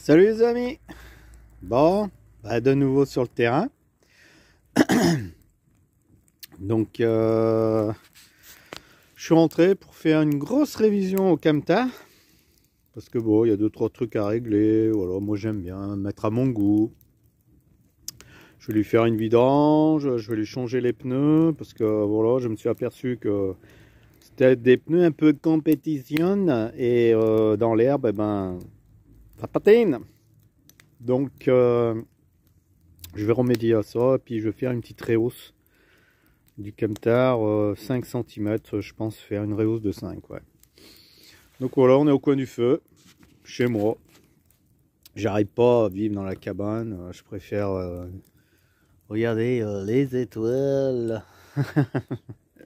Salut les amis. Bon, de nouveau sur le terrain. Donc je suis rentré pour faire une grosse révision au Camtar. Parce que bon, il y a 2-3 trucs à régler. Voilà, moi j'aime bien mettre à mon goût. Je vais lui faire une vidange, je vais lui changer les pneus. Parce que voilà, je me suis aperçu que c'était des pneus un peu compétition. Et dans l'herbe, ça patine. Donc je vais remédier à ça, puis je vais faire une petite rehausse du Camtar, 5 cm, je pense faire une rehausse de 5, ouais. Donc voilà, on est au coin du feu, chez moi. J'arrive pas à vivre dans la cabane, je préfère regarder les étoiles.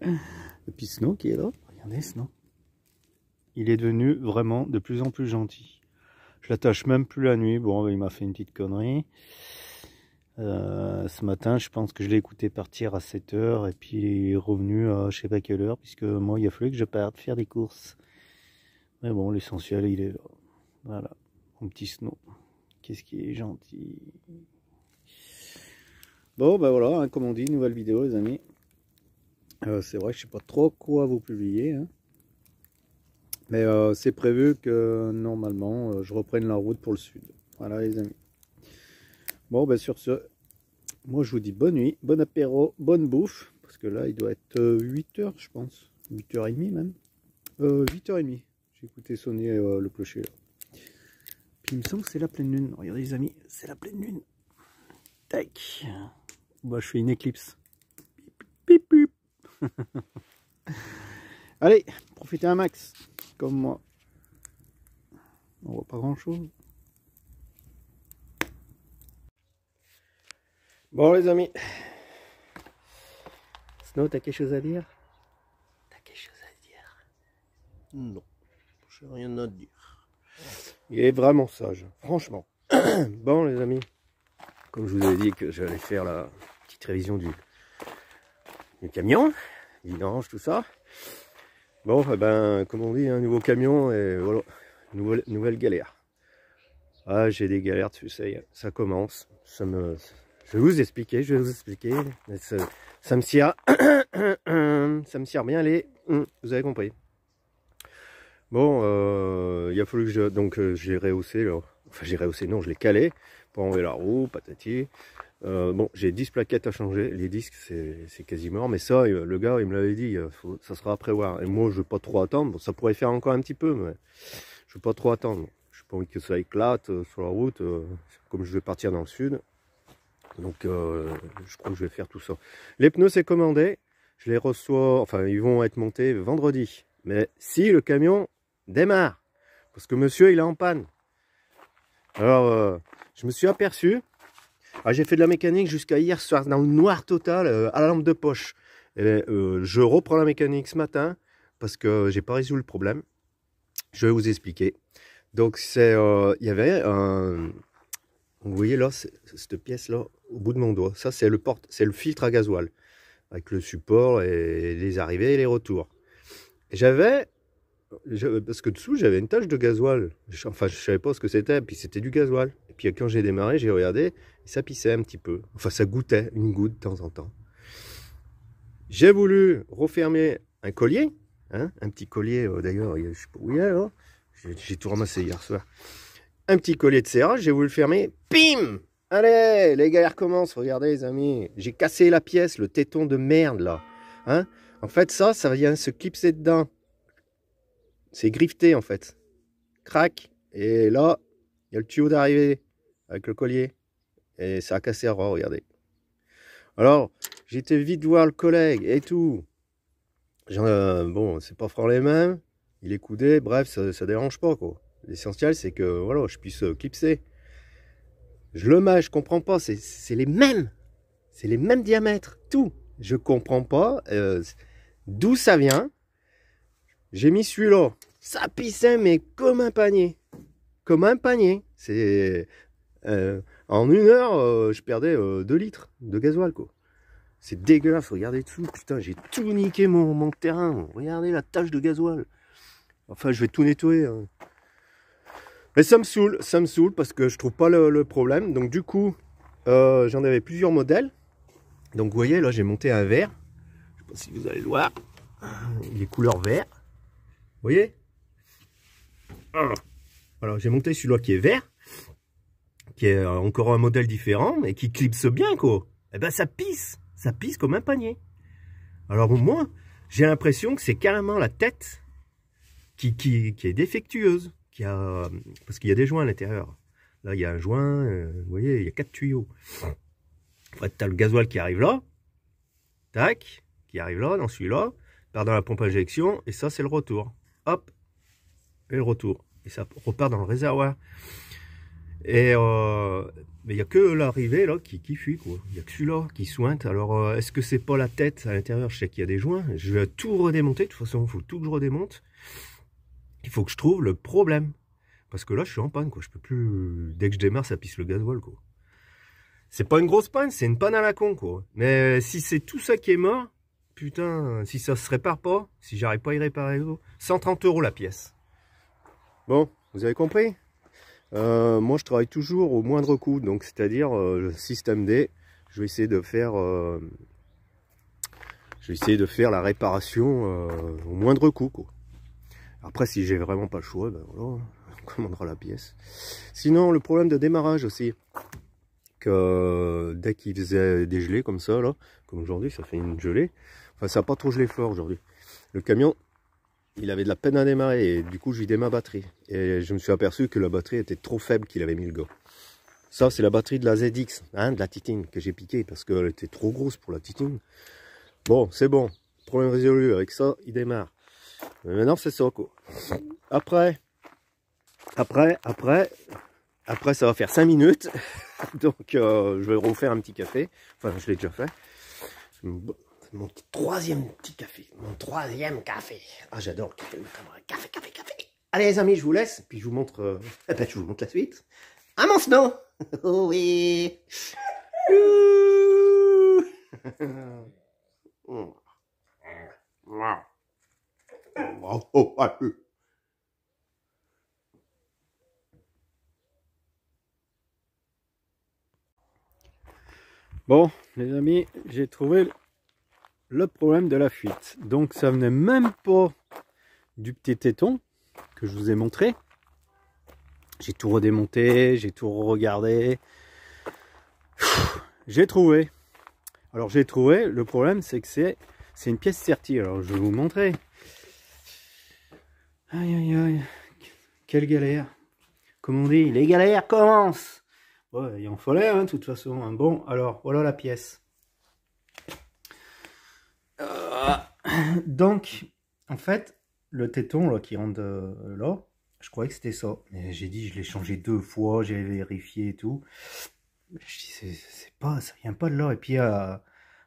Et puis Snow qui est là, regardez Snow. Il est devenu vraiment de plus en plus gentil. Je l'attache même plus la nuit, bon il m'a fait une petite connerie. Ce matin, je pense que je l'ai écouté partir à 7 h et puis il est revenu à je sais pas quelle heure, puisque moi il a fallu que je parte faire des courses. Mais bon, l'essentiel il est là. Voilà, mon petit Snow. Qu'est-ce qui est gentil. Bon, voilà, hein, comme on dit, nouvelle vidéo les amis. C'est vrai que je sais pas trop quoi vous publier. Hein. Mais c'est prévu que normalement je reprenne la route pour le sud. Voilà les amis. Bon, sur ce, moi je vous dis bonne nuit, bon apéro, bonne bouffe. Parce que là, il doit être 8 h, je pense. 8 h 30 même. 8 h 30. J'ai écouté sonner le clocher là. Puis il me semble que c'est la pleine lune. Regardez les amis, c'est la pleine lune. Tac. Bah, je fais une éclipse. Pip, pip. Allez, profitez un max. Comme moi. On voit pas grand chose. Bon les amis, Snow, t'as quelque chose à dire? T'as quelque chose à dire? Non, j'ai rien à dire. Il est vraiment sage, franchement. Bon les amis, comme je vous avais dit que j'allais faire la petite révision du camion, vidange, tout ça. Bon, comme on dit, un nouveau camion et voilà, nouvelle galère. Ah, j'ai des galères dessus, ça commence, je vais vous expliquer, ça me tire, ça me tire bien les, vous avez compris. Bon, il a fallu que j'ai rehaussé, là. Enfin j'ai rehaussé, non, je l'ai calé pour enlever la roue, patati. Bon, j'ai 10 plaquettes à changer, les disques c'est quasi mort, mais ça, le gars il me l'avait dit, ça sera à prévoir. Et moi je veux pas trop attendre, bon, ça pourrait faire encore un petit peu, mais je veux pas trop attendre. Je n'ai pas envie que ça éclate sur la route, comme je vais partir dans le sud. Donc je crois que je vais faire tout ça. Les pneus c'est commandé, je les reçois, enfin ils vont être montés vendredi. Mais si le camion démarre, parce que monsieur il est en panne. Alors je me suis aperçu, j'ai fait de la mécanique jusqu'à hier soir dans le noir total à la lampe de poche. Et, je reprends la mécanique ce matin parce que j'ai pas résolu le problème. Je vais vous expliquer. Donc c'est, il y avait un... Vous voyez là, cette pièce là, au bout de mon doigt, ça c'est le filtre à gasoil, avec le support et les arrivées et les retours. Et parce que dessous j'avais une tache de gasoil, enfin je savais pas ce que c'était, puis c'était du gasoil. Et puis quand j'ai démarré, j'ai regardé, et ça pissait un petit peu, enfin ça goûtait, une goutte de temps en temps. J'ai voulu refermer un collier, hein, un petit collier, d'ailleurs, je sais pas où il est là, j'ai tout ramassé hier soir. Un petit collier de serrage, j'ai voulu le fermer, pim! Allez, les galères commencent, regardez les amis. J'ai cassé la pièce, le téton de merde là. Hein? En fait, ça vient se clipser dedans. C'est grifté en fait. Crac. Et là, il y a le tuyau d'arrivée avec le collier. Et ça a cassé à ras, regardez. Alors, j'étais vite voir le collègue et tout. Bon, c'est pas franc les mains, il est coudé, bref, ça dérange pas quoi. L'essentiel, c'est que voilà, je puisse clipser. Je le mets, je comprends pas, c'est les mêmes. C'est les mêmes diamètres, tout. Je comprends pas d'où ça vient. J'ai mis celui-là. Ça pissait, mais comme un panier. Comme un panier. C'est en 1 heure, je perdais 2 litres de gasoil, quoi. C'est dégueulasse, regardez dessous. Putain, j'ai tout niqué mon terrain. Regardez la tache de gasoil. Enfin, je vais tout nettoyer. Hein. Mais ça me saoule parce que je trouve pas le problème. Donc du coup, j'en avais plusieurs modèles. Donc vous voyez, là j'ai monté un vert. Je sais pas si vous allez le voir. Il est couleur vert. Vous voyez? Alors j'ai monté celui-là qui est vert, qui est encore un modèle différent, mais qui clipse bien, quoi. Et ben ça pisse comme un panier. Alors moi, j'ai l'impression que c'est carrément la tête qui est défectueuse, parce qu'il y a des joints à l'intérieur. Là il y a un joint, vous voyez, il y a 4 tuyaux. Après tu as le gasoil qui arrive là, tac, qui arrive là, dans celui-là, part dans la pompe à injection, et ça c'est le retour. Hop, et le retour. Et ça repart dans le réservoir. Et mais il n'y a que l'arrivée là qui fuit, quoi. Il n'y a que celui-là qui sointe. Alors est-ce que c'est pas la tête à l'intérieur? Je sais qu'il y a des joints. Je vais tout redémonter. De toute façon, il faut tout que je redémonte. Il faut que je trouve le problème. Parce que là, je suis en panne, quoi. Je peux plus. Dès que je démarre, ça pisse le gasoil, quoi. C'est pas une grosse panne, c'est une panne à la con, quoi. Mais si c'est tout ça qui est mort, putain, si ça se répare pas, si j'arrive pas à y réparer, 130 € la pièce. Bon, vous avez compris? Moi je travaille toujours au moindre coût, donc c'est-à-dire le système D. Je vais essayer de faire la réparation au moindre coût, quoi. Après si j'ai vraiment pas le choix, ben voilà, on commandera la pièce. Sinon le problème de démarrage aussi, que dès qu'il faisait des gelées comme ça là, comme aujourd'hui ça fait une gelée, enfin ça n'a pas trop gelé fort aujourd'hui. Le camion il avait de la peine à démarrer et du coup j'ai vidé ma batterie. Et je me suis aperçu que la batterie était trop faible qu'il avait mis le gars. Ça c'est la batterie de la ZX, hein, de la Titine que j'ai piquée parce qu'elle était trop grosse pour la Titine. Bon, c'est bon, problème résolu, avec ça il démarre. Mais maintenant c'est ça, quoi. Après ça va faire 5 minutes. Donc je vais refaire un petit café. Enfin je l'ai déjà fait. Mon troisième petit café. Mon troisième café. Ah, j'adore le café. Café, café, café. Allez, les amis, je vous laisse. Puis je vous montre, je vous montre la suite. Ah, mon snow. Oh oui. Bon, les amis, j'ai trouvé le problème de la fuite. Donc ça venait même pas du petit téton que je vous ai montré. J'ai tout redémonté, j'ai tout regardé. J'ai trouvé. Alors j'ai trouvé, le problème c'est que c'est une pièce sertie. Alors je vais vous montrer. Aïe aïe aïe, quelle galère. Comme on dit, les galères commencent. Ouais, il en fallait, hein, de toute façon. Hein. Bon, alors voilà la pièce. Donc, en fait, le téton là, qui rentre là, je croyais que c'était ça. Mais j'ai dit, je l'ai changé 2 fois, j'ai vérifié et tout. Je dis, c'est pas, ça vient pas de là. Et puis, en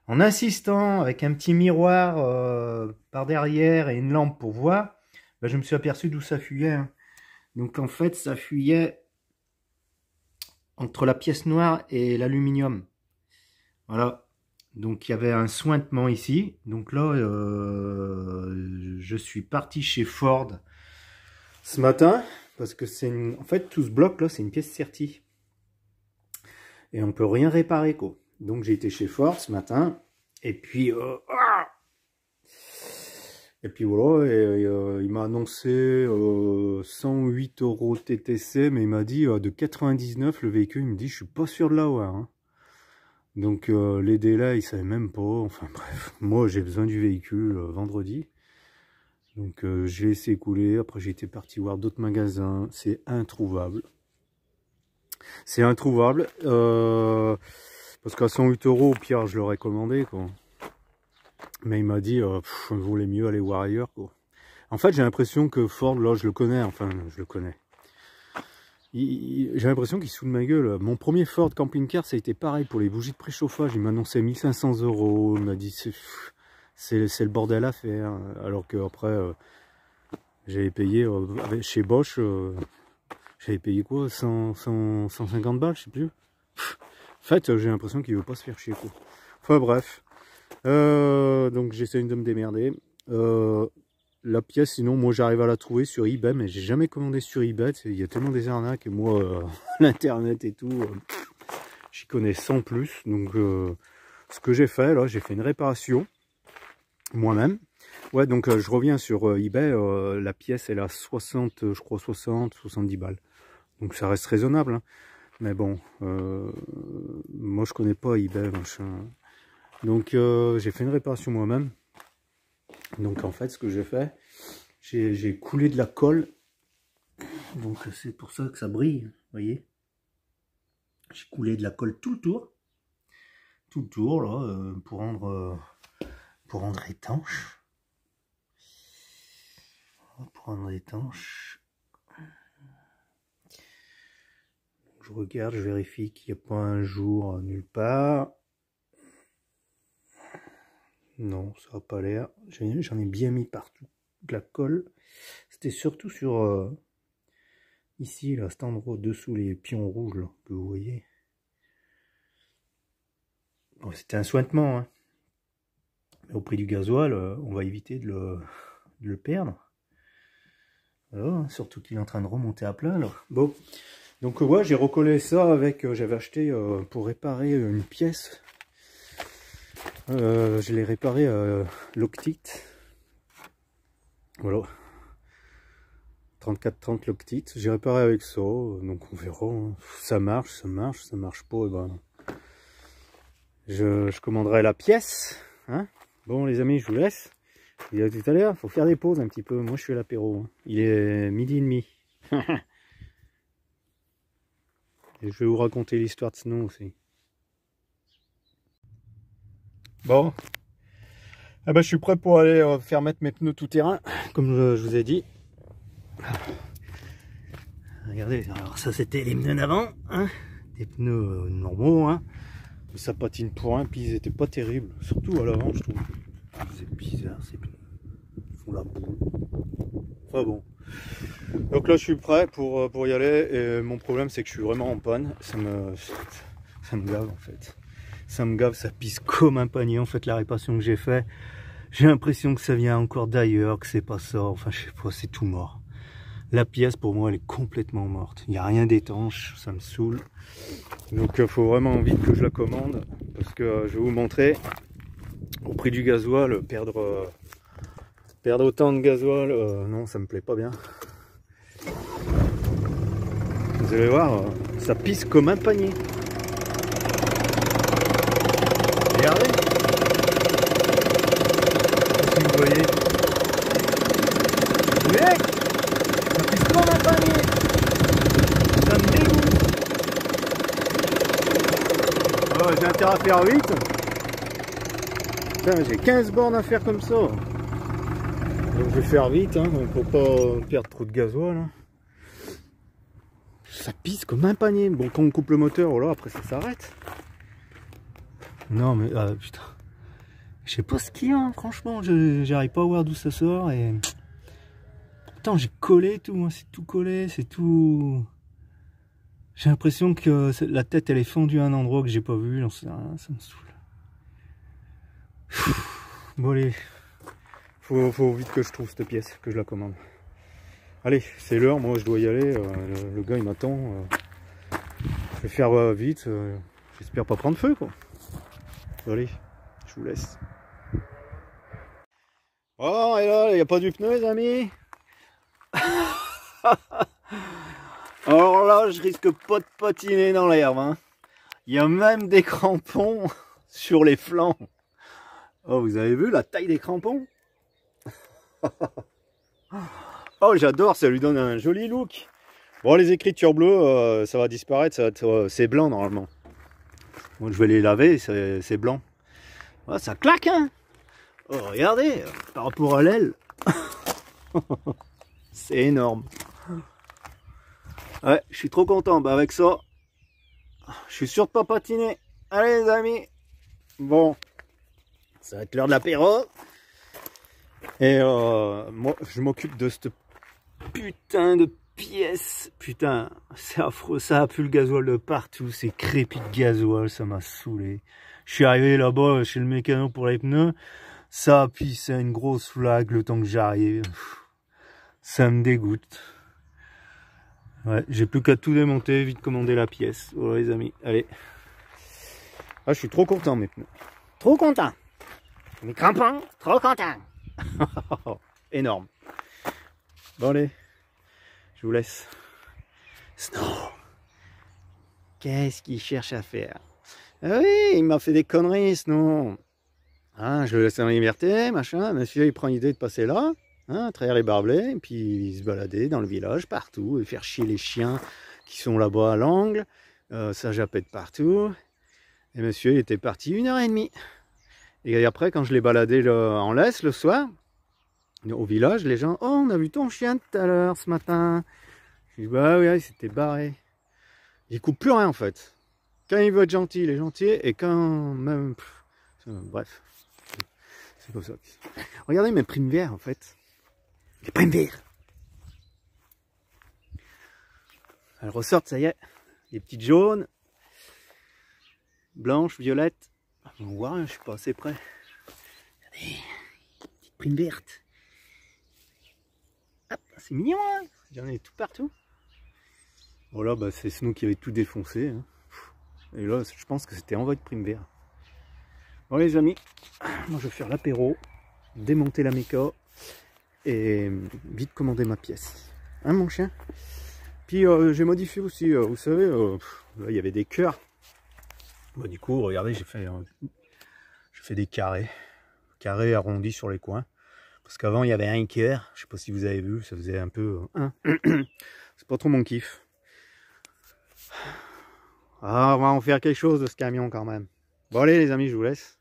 insistant avec un petit miroir par derrière et une lampe pour voir, ben, je me suis aperçu d'où ça fuyait. Hein. Donc, en fait, ça fuyait entre la pièce noire et l'aluminium. Voilà. Donc il y avait un sointement ici. Donc là, je suis parti chez Ford ce matin parce que c'est en fait tout ce bloc là, c'est une pièce sertie et on peut rien réparer, quoi. Donc j'ai été chez Ford ce matin et puis voilà. Et, il m'a annoncé 108 € TTC, mais il m'a dit de 99 le véhicule. Il me dit je suis pas sûr de l'avoir. Hein. Donc les délais, ils savaient même pas. Enfin bref, moi j'ai besoin du véhicule vendredi. Donc j'ai laissé couler. Après j'ai été parti voir d'autres magasins. C'est introuvable. C'est introuvable. Parce qu'à 108 € au pire je l'aurais commandé, quoi. Mais il m'a dit il vaut mieux aller voir ailleurs, quoi. En fait j'ai l'impression que Ford, là je le connais. Enfin je le connais. J'ai l'impression qu'il se fout de ma gueule. Mon premier Ford camping-car, ça a été pareil pour les bougies de préchauffage. Il m'annonçait 1500 €. Il m'a dit c'est le bordel à faire. Alors que après, j'avais payé chez Bosch. J'avais payé quoi, 150 balles, je sais plus. En fait, j'ai l'impression qu'il veut pas se faire chier, quoi. Enfin bref. Donc j'essaie de me démerder. la pièce, sinon moi j'arrive à la trouver sur eBay, mais j'ai jamais commandé sur eBay. Il y a tellement des arnaques et moi l'internet et tout, j'y connais sans plus. Donc ce que j'ai fait là, j'ai fait une réparation moi-même. Ouais, donc je reviens sur eBay, la pièce elle a 60, je crois 70 balles. Donc ça reste raisonnable, hein. Mais bon, moi je connais pas eBay, machin. Donc j'ai fait une réparation moi-même. Donc en fait ce que j'ai fait, j'ai coulé de la colle. Donc c'est pour ça que ça brille, vous voyez. J'ai coulé de la colle tout le tour là, pour rendre étanche. Pour rendre étanche. Je regarde, je vérifie qu'il n'y a pas un jour nulle part. Non, ça n'a pas l'air. J'en ai bien mis partout de la colle. C'était surtout sur ici, là, cet endroit dessous les pions rouges là, que vous voyez. Bon, c'était un sointement, hein. Mais au prix du gasoil, on va éviter de le perdre. Voilà, surtout qu'il est en train de remonter à plat là. Bon, donc ouais, j'ai recollé ça avec. J'avais acheté pour réparer une pièce. Je l'ai réparé à Loctite. Voilà. 3430 Loctite. J'ai réparé avec ça. Donc on verra. Hein. Ça marche, ça marche pas. Et ben, je commanderai la pièce. Hein. Bon les amis, je vous laisse. Je vous dis à tout à l'heure. Il faut faire des pauses un petit peu. Moi je suis à l'apéro. Hein. Il est 12h30. Et je vais vous raconter l'histoire de Snow aussi. Bon, ah bah, je suis prêt pour aller faire mettre mes pneus tout terrain, comme je vous ai dit. Regardez, alors ça c'était les pneus d'avant, hein, des pneus normaux, hein. Mais ça patine pour un, puis ils étaient pas terribles, surtout à l'avant je trouve. C'est bizarre ces pneus, ils font la boue. Enfin bon. Donc là je suis prêt pour y aller, et mon problème c'est que je suis vraiment en panne, ça me gave en fait. Ça me gave, ça pisse comme un panier. En fait, la réparation que j'ai fait, j'ai l'impression que ça vient encore d'ailleurs, que c'est pas ça. Enfin, je sais pas, c'est tout mort. La pièce, pour moi, elle est complètement morte. Il n'y a rien d'étanche, ça me saoule. Donc, il faut vraiment vite que je la commande. Parce que je vais vous montrer, au prix du gasoil, perdre autant de gasoil, non, ça me plaît pas bien. Vous allez voir, ça pisse comme un panier. Regardez, si vous voyez, mais ça pisse comme un panier, ça me dégoûte. Oh, j'ai intérêt à faire vite. J'ai 15 bornes à faire comme ça, donc je vais faire vite, hein, pour pas perdre trop de gasoil. Hein. Ça pisse comme un panier. Bon, quand on coupe le moteur, voilà, après ça s'arrête. Non mais putain, je sais pas ce qu'il y a, hein, franchement, j'arrive pas à voir d'où ça sort et pourtant j'ai collé tout, hein, c'est tout collé, c'est tout. J'ai l'impression que la tête elle est fendue à un endroit que j'ai pas vu, j'en sais rien, ça me saoule. Bon allez, faut vite que je trouve cette pièce, que je la commande. Allez, c'est l'heure, moi je dois y aller, le gars il m'attend, je vais faire vite, j'espère pas prendre feu quoi. Allez, je vous laisse. Oh, et là, il n'y a pas du pneu, les amis. Alors là, je risque pas de patiner dans l'herbe. Hein. Il y a même des crampons sur les flancs. Oh, vous avez vu la taille des crampons? Oh, j'adore, ça lui donne un joli look. Bon, les écritures bleues, ça va disparaître, c'est blanc normalement. Bon, je vais les laver, c'est blanc. Oh, ça claque, hein. Oh, regardez, par rapport à l'aile. C'est énorme. Ouais, je suis trop content. Bah, avec ça, je suis sûr de pas patiner. Allez, les amis. Bon, ça va être l'heure de l'apéro. Et moi, je m'occupe de cette putain de pièce. Putain, c'est affreux. Ça a pu le gasoil de partout. C'est crépi de gasoil. Ça m'a saoulé. Je suis arrivé là-bas chez le mécano pour les pneus. Ça, puis c'est une grosse flag le temps que j'arrive. Ça me dégoûte. Ouais, j'ai plus qu'à tout démonter, vite commander la pièce. Voilà les amis, allez. Ah, je suis trop content mes pneus. Trop content. Mes crampons, trop content. Énorme. Bon allez, je vous laisse. Snow. Qu'est-ce qu'il cherche à faire? Ah oui, il m'a fait des conneries, Snow. Hein, je le laisse en liberté, machin. Monsieur, il prend l'idée de passer là, hein, à travers les barbelés, et puis il se balader dans le village, partout, et faire chier les chiens qui sont là-bas à l'angle. Ça jappette partout. Et monsieur, il était parti 1h30. Et après, quand je l'ai baladé là, en laisse le soir, au village, les gens, oh, on a vu ton chien tout à l'heure ce matin. Je dis, bah oui, il s'était barré. Il coupe plus rien en fait. Quand il veut être gentil, il est gentil, et quand même. Bref. C'est comme ça. Regardez mes primes verts en fait. Les primes verts. Elles ressortent, ça y est. Les petites jaunes. Blanches, violettes. On voit rien, je suis pas assez près. Regardez. Petites primes vertes. Hop, c'est mignon, hein. J'en ai tout partout. Voilà, bah, c'est Snow qui avait tout défoncé. Hein. Et là, je pense que c'était envoi de prime vert. Bon les amis, moi je vais faire l'apéro, démonter la méca et vite commander ma pièce. Hein mon chien? Puis j'ai modifié aussi, vous savez, là il y avait des cœurs. Bah, du coup, regardez, j'ai fait des carrés arrondis sur les coins. Parce qu'avant il y avait un cœur, je sais pas si vous avez vu, ça faisait un peu... C'est pas trop mon kiff. Ah, on va en faire quelque chose de ce camion quand même. Bon allez les amis, je vous laisse.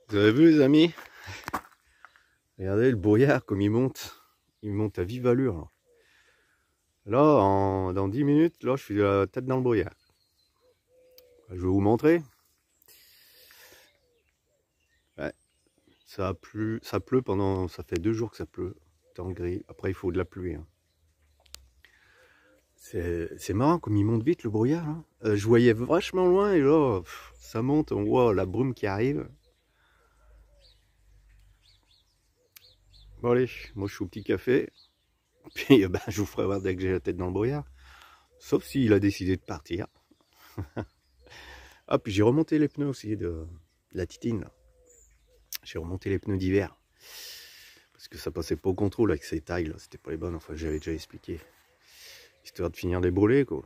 Vous avez vu les amis? Regardez le brouillard comme il monte. Il monte à vive allure. Là, dans 10 minutes, là je suis la tête dans le brouillard. Je vais vous montrer. Ouais. Ça pleut pendant... Ça fait 2 jours que ça pleut. Temps gris. Après il faut de la pluie. Hein. C'est marrant comme il monte vite le brouillard. Hein. Je voyais vachement loin et là, ça monte, on voit la brume qui arrive. Bon allez, moi je suis au petit café. Puis ben, je vous ferai voir dès que j'ai la tête dans le brouillard. Sauf s'il a décidé de partir. Ah puis j'ai remonté les pneus aussi de la Titine. J'ai remonté les pneus d'hiver. Parce que ça passait pas au contrôle avec ces tailles là. C'était pas les bonnes, enfin j'avais déjà expliqué. Histoire de finir les brûlés quoi.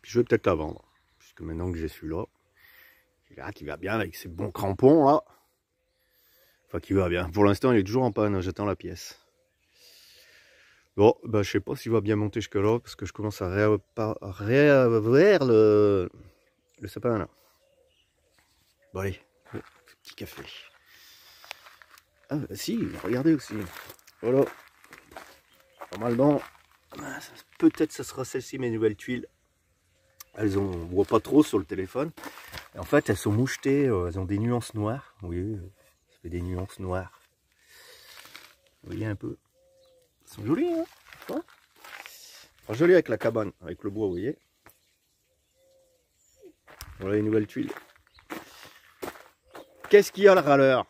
Puis je vais peut-être la vendre. Puisque maintenant que j'ai celui-là, il verra qu'il va bien avec ses bons crampons là. Enfin qu'il va bien. Pour l'instant il est toujours en panne, j'attends la pièce. Bon, bah je sais pas s'il va bien monter jusque là, parce que je commence à réouvrir le sapin là. Bon allez, petit café. Ah bah si, regardez aussi. Voilà. Pas mal bon. Peut-être ça sera celle-ci, mes nouvelles tuiles. Elles ont, on voit pas trop sur le téléphone. Et en fait, elles sont mouchetées, elles ont des nuances noires. Oui, ça fait des nuances noires. Vous voyez un peu. Elles sont jolies, hein, ouais. Enfin, jolies avec la cabane, avec le bois, vous voyez. Voilà les nouvelles tuiles. Qu'est-ce qu'il y a le râleur?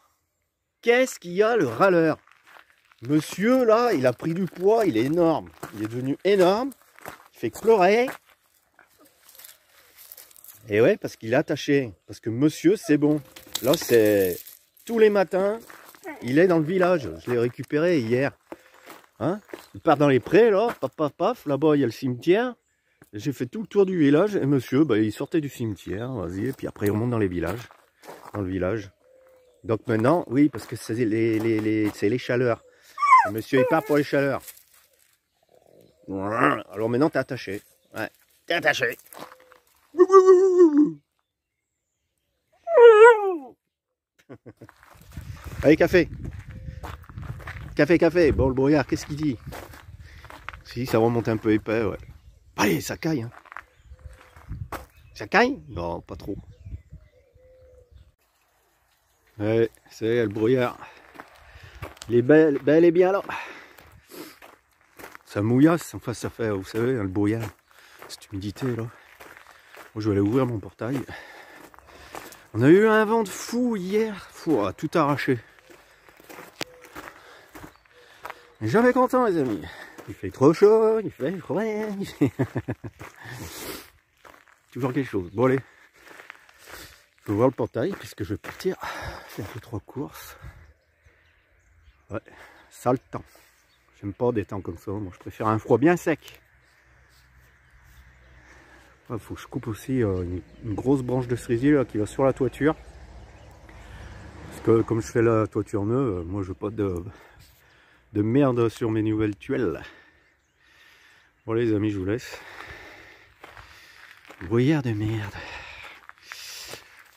Qu'est-ce qu'il y a le râleur? Monsieur, là, il a pris du poids, il est énorme. Il est devenu énorme. Il fait que pleurer. Et ouais, parce qu'il est attaché. Parce que monsieur, c'est bon. Là, c'est tous les matins, il est dans le village. Je l'ai récupéré hier. Hein, il part dans les prés, là, paf, paf, paf. Là-bas, il y a le cimetière. J'ai fait tout le tour du village. Et monsieur, bah, il sortait du cimetière. Vas-y. Et puis après, il remonte dans les villages. Dans le village. Donc maintenant, oui, parce que c'est les chaleurs. Et monsieur, il part pour les chaleurs. Alors maintenant, t'es attaché. Ouais, t'es attaché. Allez, café. Café, café. Bon, le brouillard, qu'est-ce qu'il dit? Si, ça remonte un peu épais, ouais. Allez, ça caille. Hein. Ça caille? Non, pas trop. Ouais, c'est le brouillard. Il est bel et bien là. Ça mouillasse, enfin ça fait, vous savez, le brouillard. Cette humidité là. Moi je vais aller ouvrir mon portail. On a eu un vent de fou hier. Fou, a tout arraché. Jamais content les amis. Il fait trop chaud, il fait trop bien. Toujours quelque chose. Bon allez. Je vais voir le portail puisque je vais partir faire 2-3 courses. Ouais, sale temps. J'aime pas des temps comme ça. Moi je préfère un froid bien sec. Il faut que je coupe aussi une grosse branche de cerisier là, qui va sur la toiture. Parce que comme je fais la toiture neuve, moi je veux pas de merde sur mes nouvelles tuiles. Bon les amis, je vous laisse. Brouillard de merde.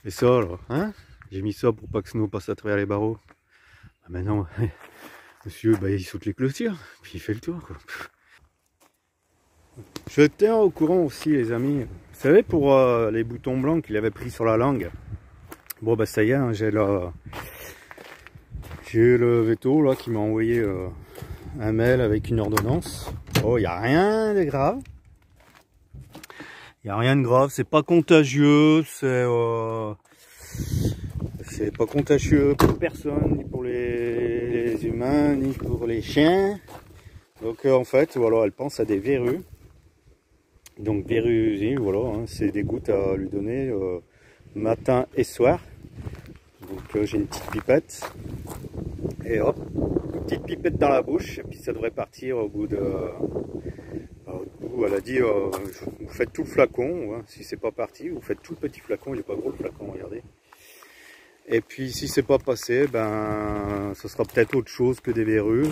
Et ça là, hein? J'ai mis ça pour pas que Snow passe à travers les barreaux. Ah, maintenant, monsieur, bah, il saute les clôtures, puis il fait le tour quoi. Je tiens au courant aussi les amis. Vous savez pour les boutons blancs qu'il avait pris sur la langue. Bon bah ça y est, hein, j'ai le veto là qui m'a envoyé un mail avec une ordonnance. Oh, il n'y a rien de grave. Il n'y a rien de grave, c'est pas contagieux, c'est pas contagieux pour personne, ni pour les humains, ni pour les chiens. Donc en fait, voilà, elle pense à des verrues. Donc verrues, voilà, hein, c'est des gouttes à lui donner matin et soir. Donc j'ai une petite pipette. Et hop, une petite pipette dans la bouche, et puis ça devrait partir au bout de... elle a dit, vous faites tout le flacon, hein, si c'est pas parti, vous faites tout le petit flacon, il n'est pas gros le flacon, regardez. Et puis si c'est pas passé, ben ce sera peut-être autre chose que des verrues.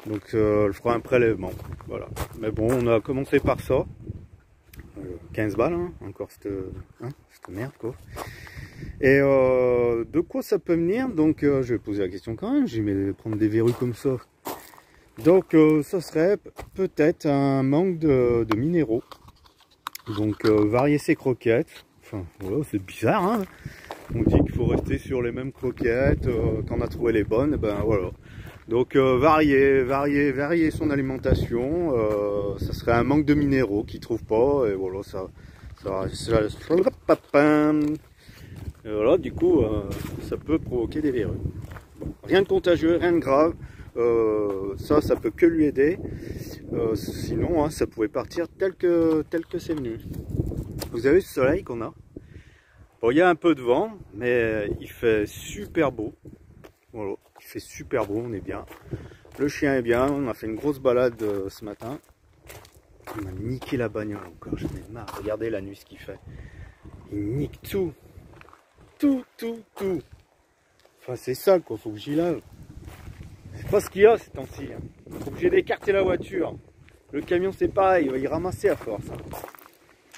Donc elle fera un prélèvement, voilà. Mais bon, on a commencé par ça. 15 balles, hein, encore cette merde quoi. Et de quoi ça peut venir? Donc je vais poser la question quand même, j'ai mis prendre des verrues comme ça. Donc ça serait peut-être un manque de minéraux. Donc varier ses croquettes. Enfin voilà, c'est bizarre hein. On dit qu'il faut rester sur les mêmes croquettes, quand on a trouvé les bonnes, ben voilà. Donc varier son alimentation, ça serait un manque de minéraux qu'il ne trouve pas, et voilà, et voilà, du coup, ça peut provoquer des verrues. Bon, rien de contagieux, rien de grave, ça peut que lui aider, sinon hein, ça pouvait partir tel que c'est venu. Vous avez ce soleil qu'on a. Bon, il y a un peu de vent, mais il fait super beau. Voilà, il fait super beau, on est bien. Le chien est bien, on a fait une grosse balade ce matin. Il m'a niqué la bagnole encore, j'en ai marre. Regardez la nuit ce qu'il fait. Il nique tout. Tout. Enfin c'est sale quoi, faut que j'y lave. C'est pas ce qu'il y a ces temps-ci. Hein. Faut que j'ai écarté la voiture. Le camion c'est pareil, il va y ramasser à force. Hein.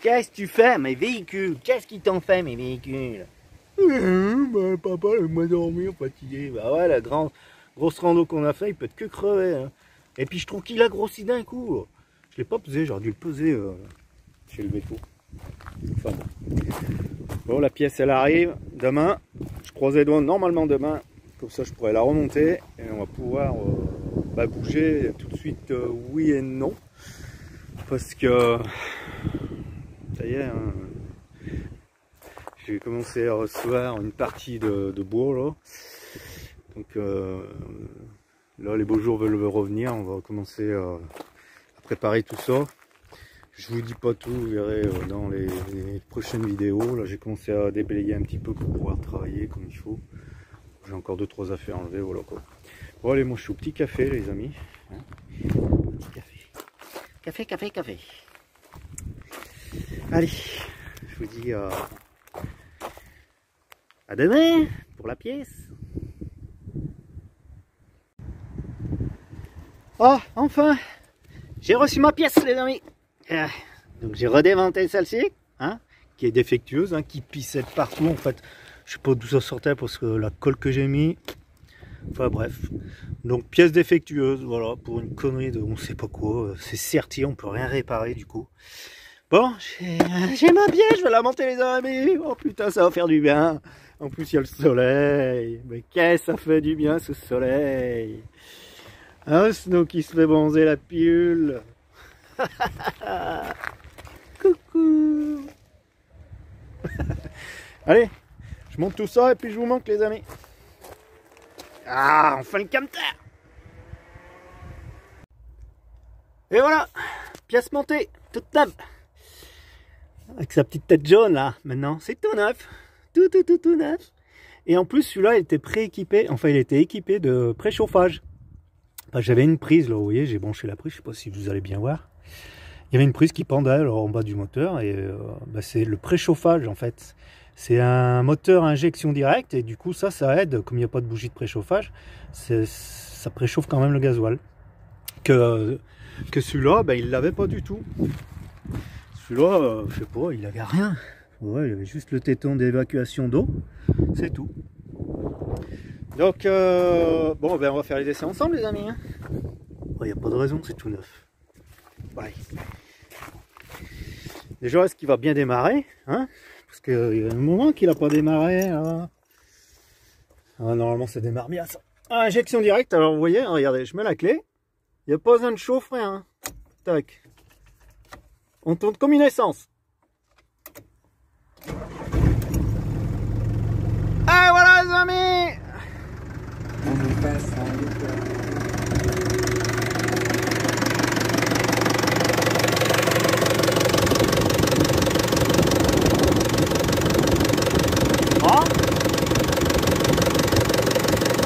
Qu'est-ce que tu fais, mes véhicules? Qu'est-ce qu'ils t'ont fait, mes véhicules? Bah, papa, laisse-moi dormir, fatigué. Bah ouais, la grosse rando qu'on a fait, il peut être que crever. Hein. Et puis je trouve qu'il a grossi d'un coup. Je l'ai pas pesé, j'aurais dû le peser chez le véto. Enfin bon, la pièce elle arrive demain. Je croise les doigts normalement demain. Comme ça je pourrais la remonter et on va pouvoir bouger tout de suite oui et non. Parce que ça y est, hein, j'ai commencé à recevoir une partie de bois là. Donc là les beaux jours veulent revenir, on va commencer à préparer tout ça. Je vous dis pas tout, vous verrez dans les prochaines vidéos. Là j'ai commencé à déblayer un petit peu pour pouvoir travailler comme il faut. J'ai encore 2-3 affaires à enlever, voilà quoi. Bon allez, moi je suis au petit café les amis. Hein, petit café. Café. Allez, je vous dis à demain pour la pièce. Oh, enfin, j'ai reçu ma pièce les amis. Donc j'ai redémonté celle-ci, hein, qui est défectueuse, hein, qui pissait de partout en fait. Je sais pas d'où ça sortait parce que la colle que j'ai mis. Enfin bref. Donc pièce défectueuse, voilà, pour une connerie de on sait pas quoi. C'est serti, on peut rien réparer du coup. Bon, j'ai ma pièce, je vais la monter les amis. Oh putain, ça va faire du bien. En plus il y a le soleil. Mais qu'est-ce que ça fait du bien ce soleil. Un Snow qui se fait bronzer la pilule. Coucou. Allez, je Je monte tout ça et puis je vous montre les amis. Ah, enfin le camtar. Et voilà, pièce montée, toute neuve. Avec sa petite tête jaune là, maintenant, c'est tout neuf. Tout neuf. Et en plus, celui-là, il était prééquipé, enfin, il était équipé de préchauffage. Enfin, j'avais une prise, là, vous voyez, j'ai branché la prise, je sais pas si vous allez bien voir. Il y avait une prise qui pendait alors, en bas du moteur, et c'est le préchauffage, en fait. C'est un moteur à injection directe, et du coup, ça aide, comme il n'y a pas de bougie de préchauffage, ça préchauffe quand même le gasoil. Que celui-là, ben, il l'avait pas du tout. Celui-là, je sais pas, il avait rien. Ouais, il y avait juste le téton d'évacuation d'eau, c'est tout. Donc, bon, ben on va faire les essais ensemble, les amis. Il n'y a pas de raison, c'est tout neuf. Ouais. Déjà, est-ce qu'il va bien démarrer, hein? Parce qu'il y a un moment qu'il n'a pas démarré. Là. Ah, normalement, ça démarre bien, ça. Ah, injection directe, alors vous voyez, regardez, je mets la clé. Il n'y a pas besoin de chauffer, hein. Tac. On tourne comme une essence. Ah voilà les amis. Bon.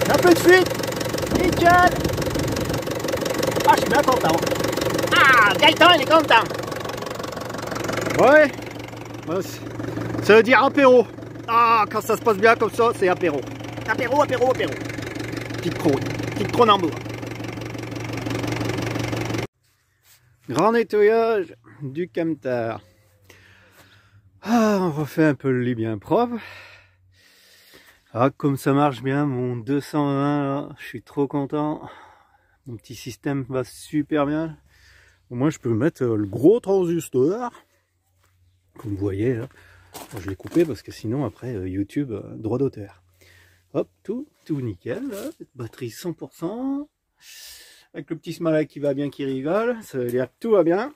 Un peu de fuite. Nickel. Ah, je suis bien content. Ah, Gaëtan il est content. Ouais. Ça veut dire apéro. Ah, quand ça se passe bien comme ça, c'est apéro. Apéro. Petite Cronenbourg. Grand nettoyage du camtar. Ah, on refait un peu le lit bien propre. Ah, comme ça marche bien, mon 220 là, je suis trop content. Mon petit système va super bien. Au moins, je peux mettre le gros transistor. Comme vous voyez là. Je l'ai coupé parce que sinon après YouTube droit d'auteur. Hop, tout nickel là. Batterie 100%. Avec le petit smiley qui va bien, qui rigole. Ça veut dire que tout va bien.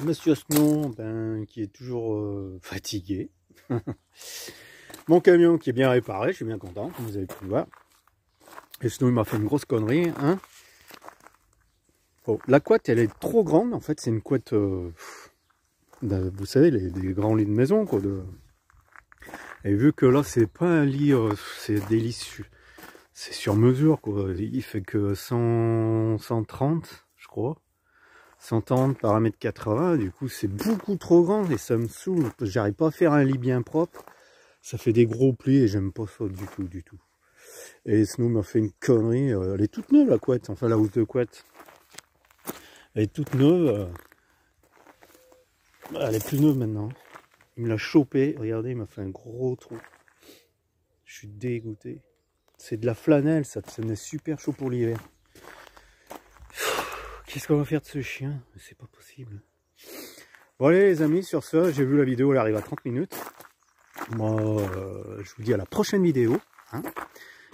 Monsieur Snow, ben, qui est toujours fatigué. Mon camion qui est bien réparé, je suis bien content, comme vous avez pu le voir. Et Snow il m'a fait une grosse connerie, hein. Bon, la couette elle est trop grande, en fait c'est une couette... vous savez, des grands lits de maison, quoi. Et vu que là, c'est pas un lit, c'est des lits, c'est sur mesure, quoi. Il fait que 130, je crois. 130 par 1m80, du coup, c'est beaucoup trop grand et ça me saoule. J'arrive pas à faire un lit bien propre. Ça fait des gros plis et j'aime pas ça du tout. Et Snow m'a fait une connerie. Elle est toute neuve, la couette. Enfin, la housse de couette. Elle est toute neuve. Elle est plus neuve maintenant. Il me l'a chopé. Regardez, il m'a fait un gros trou. Je suis dégoûté. C'est de la flanelle, ça me super chaud pour l'hiver. Qu'est-ce qu'on va faire de ce chien? C'est pas possible. Bon allez les amis, sur ce, j'ai vu la vidéo, elle arrive à 30 minutes. Moi, je vous dis à la prochaine vidéo. Hein.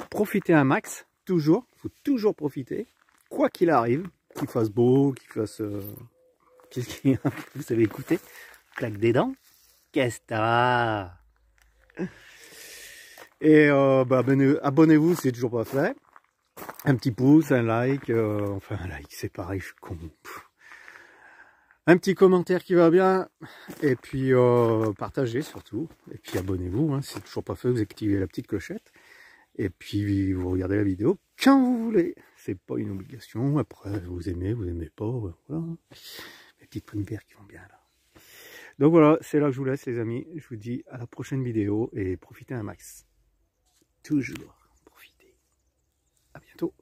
Profitez un max, toujours. Il faut toujours profiter. Quoi qu'il arrive, qu'il fasse beau, qu'il fasse... Qu'est-ce qu'il y a? Vous avez écouté? Claque des dents? Qu'est-ce que t'as? Et bah, abonnez-vous si c'est toujours pas fait. Un petit pouce, un like, enfin un like c'est pareil, je suis con. Un petit commentaire qui va bien. Et puis partagez surtout. Et puis abonnez-vous, hein, si c'est toujours pas fait, vous activez la petite clochette. Et puis vous regardez la vidéo quand vous voulez. C'est pas une obligation. Après vous aimez pas, voilà. Les petites primaires qui vont bien là. Donc voilà, c'est là que je vous laisse les amis. Je vous dis à la prochaine vidéo et profitez un max. Toujours profitez. À bientôt.